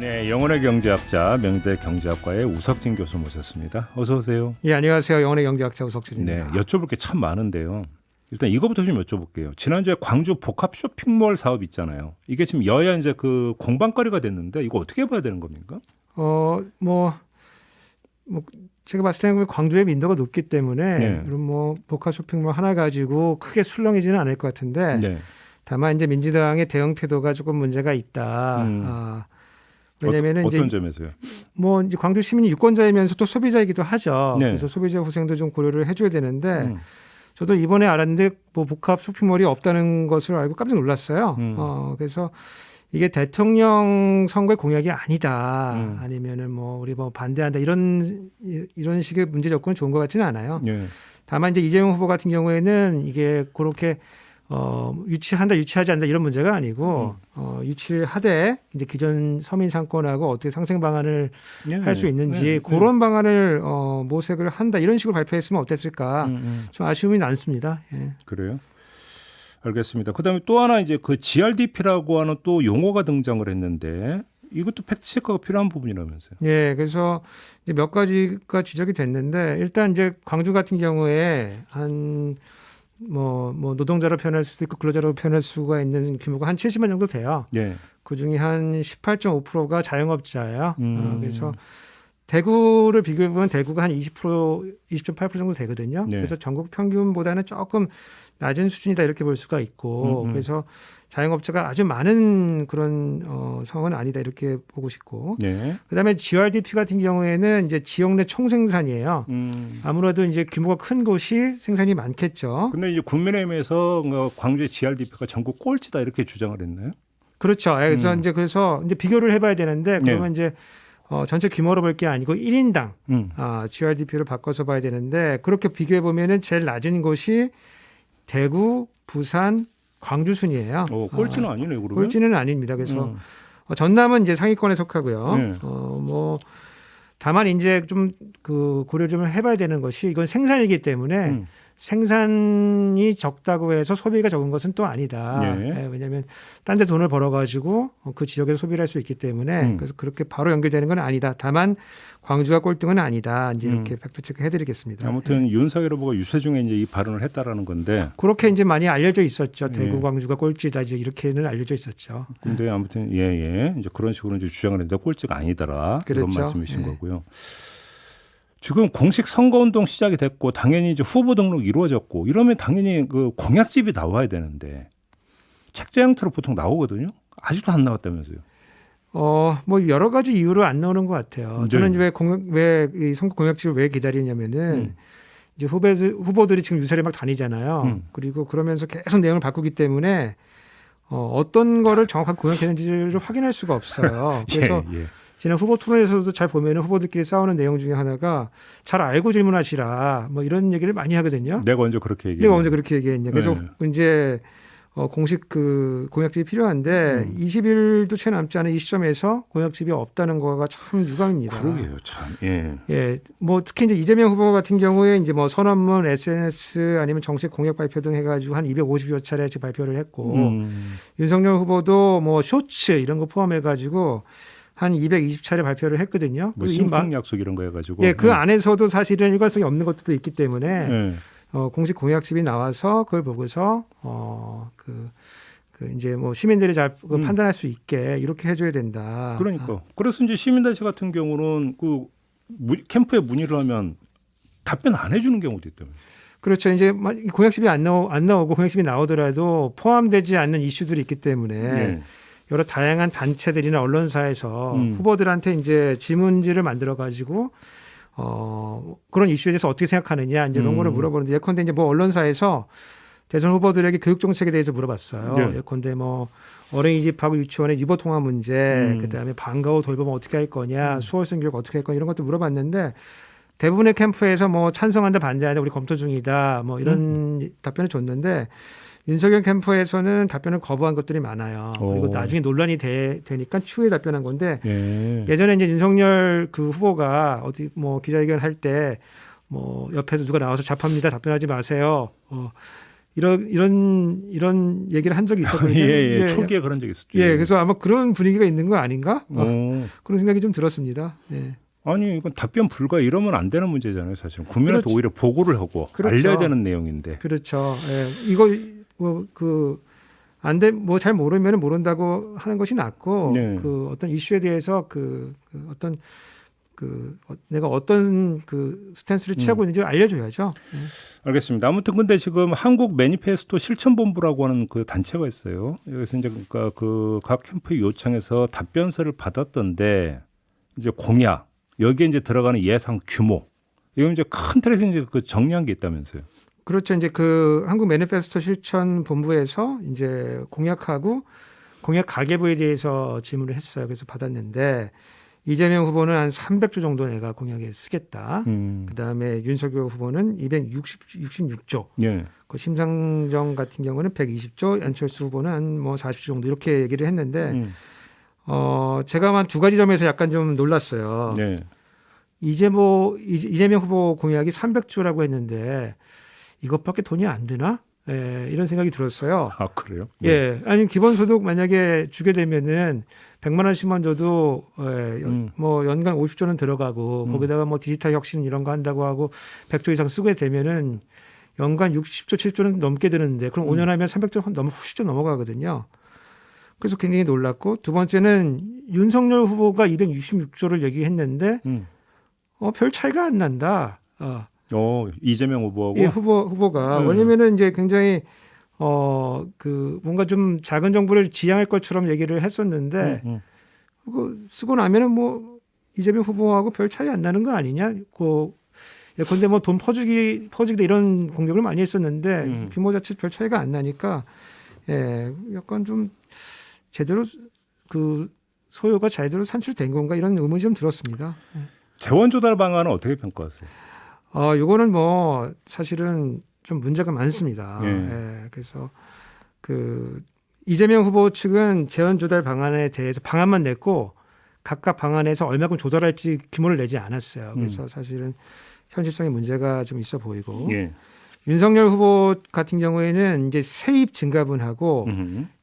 네, 영혼의 경제학자 명재경제학과의 우석진 교수 모셨습니다. 어서 오세요. 예, 안녕하세요. 영혼의 경제학자 우석진입니다. 네, 여쭤볼 게 참 많은데요. 일단 이거부터 좀 여쭤볼게요. 지난주에 광주 복합 쇼핑몰 사업 있잖아요. 이게 지금 여야 이제 그 공방거리가 됐는데 이거 어떻게 봐야 되는 겁니까? 뭐 제가 봤을 때는 광주의 민도가 높기 때문에 네. 그럼 뭐 복합 쇼핑몰 하나 가지고 크게 술렁이지는 않을 것 같은데 네. 다만 이제 민주당의 대응 태도가 조금 문제가 있다. 왜냐면은 어떤 이제 점에서요? 뭐 이제 광주 시민이 유권자이면서 또 소비자이기도 하죠. 네. 그래서 소비자 후생도 좀 고려를 해줘야 되는데 저도 이번에 알았는데 뭐 복합 쇼핑몰이 없다는 것을 알고 깜짝 놀랐어요. 그래서 이게 대통령 선거의 공약이 아니다. 아니면은 뭐 우리 뭐 반대한다 이런 식의 문제 접근은 좋은 것 같지는 않아요. 네. 다만 이제 이재명 후보 같은 경우에는 이게 그렇게 유치한다, 유치하지 않는다 이런 문제가 아니고 유치하되 이제 기존 서민 상권하고 어떻게 상생 방안을 할 수 있는지 그런 방안을 모색을 한다 이런 식으로 발표했으면 어땠을까 좀 아쉬움이 남습니다. 예. 그래요? 알겠습니다. 그다음에 또 하나 이제 그 GRDP라고 하는 또 용어가 등장을 했는데 이것도 팩트 체크가 필요한 부분이라면서요. 예, 그래서 이제 몇 가지가 지적이 됐는데 일단 이제 광주 같은 경우에 한 뭐 노동자로 표현할 수도 있고 근로자로 표현할 수가 있는 규모가 한 70만 정도 돼요. 네. 그 중에 한 18.5%가 자영업자예요. 그래서 대구를 비교해 보면 대구가 한 20%, 20.8% 정도 되거든요. 네. 그래서 전국 평균보다는 조금 낮은 수준이다 이렇게 볼 수가 있고, 그래서 자영업자가 아주 많은 그런 상황은 아니다 이렇게 보고 싶고, 네. 그다음에 GRDP 같은 경우에는 이제 지역 내 총생산이에요. 아무래도 이제 규모가 큰 곳이 생산이 많겠죠. 근데 이제 국민의힘에서 광주의 GRDP가 전국 꼴찌다 이렇게 주장을 했나요? 그렇죠. 그래서 이제 비교를 해봐야 되는데 그러면 이제 전체 규모로 볼 게 아니고 1인당 GRDP를 바꿔서 봐야 되는데 그렇게 비교해 보면은 제일 낮은 곳이 대구, 부산, 광주 순이에요. 꼴찌는 아니네요, 그러면. 꼴찌는 아닙니다. 그래서 전남은 이제 상위권에 속하고요. 네. 뭐 다만 이제 좀 그 고려 좀 해봐야 되는 것이 이건 생산이기 때문에 생산이 적다고 해서 소비가 적은 것은 또 아니다. 네. 왜냐하면 딴 데 돈을 벌어가지고 그 지역에서 소비를 할 수 있기 때문에 그래서 그렇게 바로 연결되는 건 아니다. 다만 광주가 꼴등은 아니다. 이제 이렇게 팩트 체크 해드리겠습니다. 아무튼 윤석열 후보가 유세중에 이제 이 발언을 했다라는 건데. 그렇게 이제 많이 알려져 있었죠. 대구 광주가 꼴찌다 이제 이렇게는 알려져 있었죠. 근데 아무튼 이제 그런 식으로 이제 주장을 했는데 꼴찌가 아니더라. 그렇죠. 이런 말씀이신 거고요. 지금 공식 선거운동 시작이 됐고 당연히 이제 후보 등록 이루어졌고 이러면 당연히 그 공약집이 나와야 되는데 책자 형태로 보통 나오거든요. 아직도 안 나왔다면서요. 뭐 여러 가지 이유로 안 나오는 것 같아요. 네. 저는 왜 이 선거 공약집을 왜 기다리냐면은 이제 후보들이 지금 유세를 막 다니잖아요. 그리고 그러면서 계속 내용을 바꾸기 때문에 어떤 거를 정확하게 공약했는지를 확인할 수가 없어요. 그래서 지난 후보 토론에서도 잘 보면은 후보들끼리 싸우는 내용 중에 하나가 잘 알고 질문하시라 뭐 이런 얘기를 많이 하거든요. 내가 언제 그렇게 얘기했냐. 내가 언제 그렇게 얘기했냐. 그래서 이제 공식 그 공약집이 필요한데 20일도 채 남지 않은 이 시점에서 공약집이 없다는 거가 참 유감입니다. 그러게요, 참. 뭐 특히 이제 이재명 후보 같은 경우에 이제 뭐 선언문, SNS 아니면 정책 공약 발표 등 해가지고 한 250여 차례 지금 발표를 했고 윤석열 후보도 뭐 쇼츠 이런 거 포함해가지고 한 220차례 발표를 했거든요. 뭐 신당 약속 이런 거 해가지고. 그 안에서도 사실은 일관성이 없는 것도 있기 때문에 공식 공약집이 나와서 그걸 보고서 이제 뭐 시민들이 잘 판단할 수 있게 이렇게 해줘야 된다. 그러니까. 그래서 이제 시민단체 같은 경우는 그 캠프에 문의를 하면 답변 안 해주는 경우도 있다면. 그렇죠. 이제 공약집이 안 나오고 공약집이 나오더라도 포함되지 않는 이슈들이 있기 때문에 여러 다양한 단체들이나 언론사에서 후보들한테 이제 질문지를 만들어 가지고 그런 이슈에 대해서 어떻게 생각하느냐 이제 이런 거를 물어보는데 예컨대 이제 뭐 언론사에서 대선 후보들에게 교육 정책에 대해서 물어봤어요. 예컨대 뭐 어린이집하고 유치원의 유보 통합 문제, 그다음에 방과 후 돌보면 어떻게 할 거냐, 수월성 교육 어떻게 할 거냐 이런 것도 물어봤는데 대부분의 캠프에서 뭐 찬성한다, 반대한다, 우리 검토 중이다, 뭐 이런 답변을 줬는데. 윤석열 캠프에서는 답변을 거부한 것들이 많아요. 그리고 나중에 논란이 되니까 추후에 답변한 건데 예전에 이제 윤석열 그 후보가 어디 뭐 기자회견 할 때 뭐 옆에서 누가 나와서 잡합니다 답변하지 마세요. 이런 얘기를 한 적이 있었거든요. 예. 초기에 그런 적이 있었죠. 예, 그래서 아마 그런 분위기가 있는 거 아닌가? 그런 생각이 좀 들었습니다. 예. 아니 이건 답변 불가 이러면 안 되는 문제잖아요. 사실은 국민한테 그렇죠. 오히려 보고를 하고 그렇죠. 알려야 되는 내용인데. 그렇죠. 예. 이거 안 돼 뭐 잘 모르면 모른다고 하는 것이 낫고 네. 그 어떤 이슈에 대해서 내가 어떤 스탠스를 취하고 있는지 알려줘야죠. 예. 알겠습니다. 아무튼 근데 지금 한국 매니페스토 실천본부라고 하는 그 단체가 있어요. 여기서 이제 그러니까 그 각 캠프의 요청에서 답변서를 받았던데 이제 공약 여기에 이제 들어가는 예상 규모 이거 이제 큰 틀에서 이제 그 정리한 게 있다면서요. 그렇죠. 이제 그 한국 매니페스토 실천 본부에서 이제 공약하고 공약 가계부에 대해서 질문을 했어요. 그래서 받았는데 이재명 후보는 한 300조 정도 내가 공약에 쓰겠다. 그다음에 윤석열 후보는 266조. 예. 그 심상정 같은 경우는 120조, 안철수 후보는 한 뭐 40조 정도 이렇게 얘기를 했는데 제가 한 두 가지 점에서 약간 좀 놀랐어요. 네. 이재명 후보 공약이 300조라고 했는데 이것밖에 돈이 안 되나? 예, 이런 생각이 들었어요. 아 그래요? 예, 아니 기본소득 만약에 주게 되면은 100만 원씩만 줘도 뭐 연간 50조는 들어가고 거기다가 뭐 디지털 혁신 이런 거 한다고 하고 100조 이상 쓰게 되면은 연간 60조, 7조는 넘게 드는데 그럼 5년 하면 300조 훨씬 넘어가거든요. 그래서 굉장히 놀랐고 두 번째는 윤석열 후보가 266조를 얘기했는데 별 차이가 안 난다. 이재명 후보하고 예, 후보가 왜냐면은 이제 굉장히 뭔가 좀 작은 정부를 지향할 것처럼 얘기를 했었는데 그거 쓰고 나면은 뭐 이재명 후보하고 별 차이 안 나는 거 아니냐? 근데 뭐 돈 퍼주기다 이런 공격을 많이 했었는데 규모 자체 별 차이가 안 나니까 예, 약간 좀 제대로 그 소요가 제대로 산출된 건가 이런 의문이 좀 들었습니다. 재원 조달 방안은 어떻게 평가하세요? 요거는 뭐 사실은 좀 문제가 많습니다. 예. 예, 그래서 이재명 후보 측은 재원 조달 방안에 대해서 방안만 냈고 각각 방안에서 얼마큼 조달할지 규모를 내지 않았어요. 그래서 사실은 현실성의 문제가 좀 있어 보이고 예. 윤석열 후보 같은 경우에는 이제 세입 증가분하고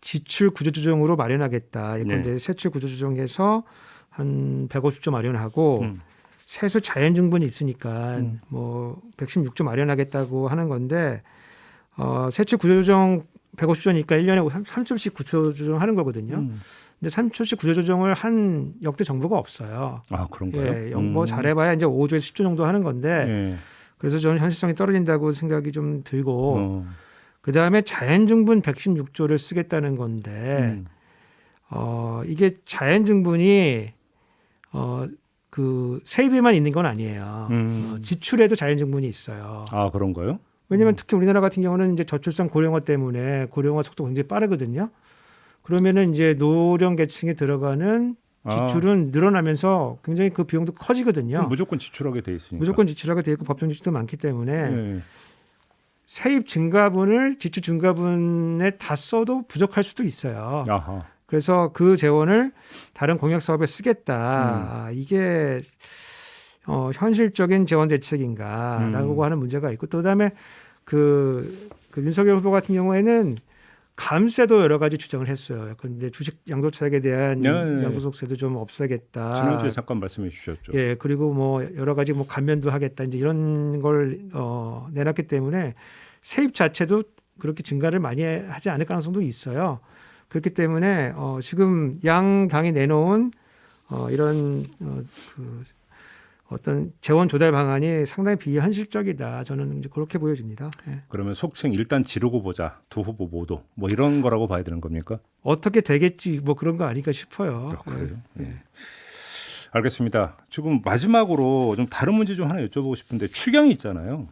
지출 구조조정으로 마련하겠다. 예컨대 세출 구조조정해서 한 150조 마련하고 세수 자연증분이 있으니까 뭐 116조 마련하겠다고 하는 건데 세출 구조조정 150조니까 1년에 3초씩 구조조정하는 거거든요. 근데 3초씩 구조조정을 한 역대 정부가 없어요. 아 그런가요? 예, 뭐 잘해봐야 이제 5조에서 10조 정도 하는 건데 예. 그래서 저는 현실성이 떨어진다고 생각이 좀 들고 그 다음에 자연증분 116조를 쓰겠다는 건데 이게 자연증분이 그 세입에만 있는 건 아니에요. 지출에도 자연증분이 있어요. 아 그런가요? 왜냐하면 특히 우리나라 같은 경우는 이제 저출산 고령화 때문에 고령화 속도가 굉장히 빠르거든요. 그러면은 이제 노령 계층에 들어가는 지출은 늘어나면서 굉장히 그 비용도 커지거든요. 무조건 지출하게 돼 있으니까. 무조건 지출하게 돼 있고 법정 지출도 많기 때문에 예. 세입 증가분을 지출 증가분에 다 써도 부족할 수도 있어요. 아하. 그래서 그 재원을 다른 공약 사업에 쓰겠다. 이게 현실적인 재원 대책인가라고 하는 문제가 있고 또 그다음에 그 윤석열 후보 같은 경우에는 감세도 여러 가지 주장을 했어요. 그런데 주식 양도차익에 대한 양도소득세도 좀 없애겠다. 지난주에 잠깐 말씀해 주셨죠. 예, 그리고 뭐 여러 가지 뭐 감면도 하겠다. 이제 이런 걸 내놨기 때문에 세입 자체도 그렇게 증가를 많이 하지 않을 가능성도 있어요. 그렇기 때문에 지금 양 당이 내놓은 이런 어떤 재원 조달 방안이 상당히 비현실적이다. 저는 이제 그렇게 보여집니다. 예. 그러면 속칭 일단 지르고 보자. 두 후보 모두 뭐 이런 거라고 봐야 되는 겁니까? 어떻게 되겠지 뭐 그런 거 아닐까 싶어요. 그래요. 예. 예. 알겠습니다. 지금 마지막으로 좀 다른 문제 좀 하나 여쭤보고 싶은데 추경이 있잖아요.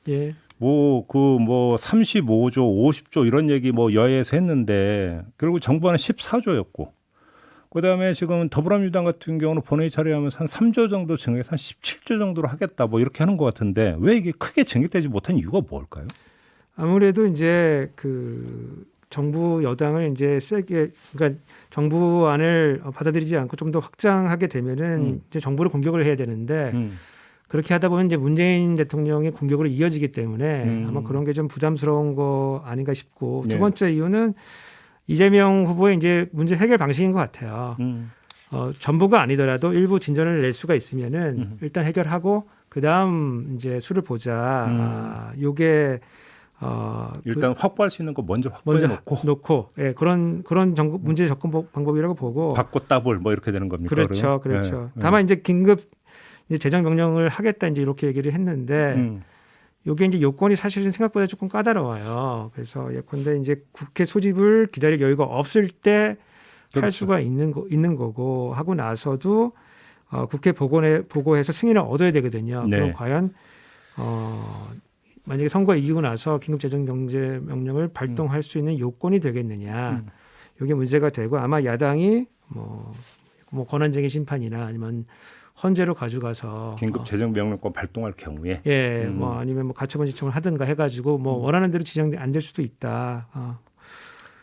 예. 뭐 35조, 50조 이런 얘기 뭐 여야에서 했는데 결국 정부는 14조였고 그다음에 지금 더불어민주당 같은 경우는 본회의 처리하면서 한 3조 정도 증액해서 한 17조 정도로 하겠다 뭐 이렇게 하는 것 같은데 왜 이게 크게 증액되지 못한 이유가 뭘까요? 아무래도 이제 그 정부 여당을 이제 세게 그러니까 정부안을 받아들이지 않고 좀 더 확장하게 되면은 이제 정부를 공격을 해야 되는데 그렇게 하다 보면 이제 문재인 대통령의 공격으로 이어지기 때문에 아마 그런 게 좀 부담스러운 거 아닌가 싶고 두 번째 이유는 이재명 후보의 이제 문제 해결 방식인 것 같아요. 전부가 아니더라도 일부 진전을 낼 수가 있으면은 일단 해결하고 그 다음 이제 수를 보자. 요게 일단 확보할 수 있는 거 먼저 확보해 놓고 예, 그런 문제 접근 방법이라고 보고 받고 따볼 뭐 이렇게 되는 겁니까? 그렇죠. 다만 이제 긴급 이제 재정 명령을 하겠다 이제 이렇게 얘기를 했는데 요게 이제 요건이 사실은 생각보다 조금 까다로워요. 그래서 예컨대 이제 국회 소집을 기다릴 여유가 없을 때 할 수가 있는 거고 하고 나서도 국회 보고해서 승인을 얻어야 되거든요. 네. 그럼 과연 만약에 선거 이기고 나서 긴급재정경제 명령을 발동할 수 있는 요건이 되겠느냐. 이게 문제가 되고 아마 야당이 뭐 권한쟁의 심판이나 아니면 헌재로 가져가서 긴급재정명령권 발동할 경우에 뭐 아니면 뭐 가처분 신청을 하든가 해가지고 뭐 원하는 대로 지정 안 될 수도 있다.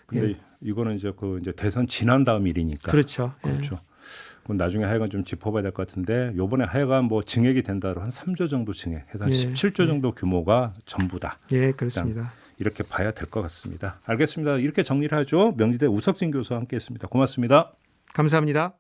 근데 이거는 이제 이제 대선 지난 다음 일이니까 그렇죠. 그럼 나중에 하여간 좀 짚어봐야 될 것 같은데 요번에 하여간 뭐 증액이 된다로 한 3조 정도 증액해서 한 17조 정도 규모가 전부다. 예, 그렇습니다. 이렇게 봐야 될 것 같습니다. 알겠습니다. 이렇게 정리를 하죠. 명지대 우석진 교수와 함께했습니다. 고맙습니다. 감사합니다.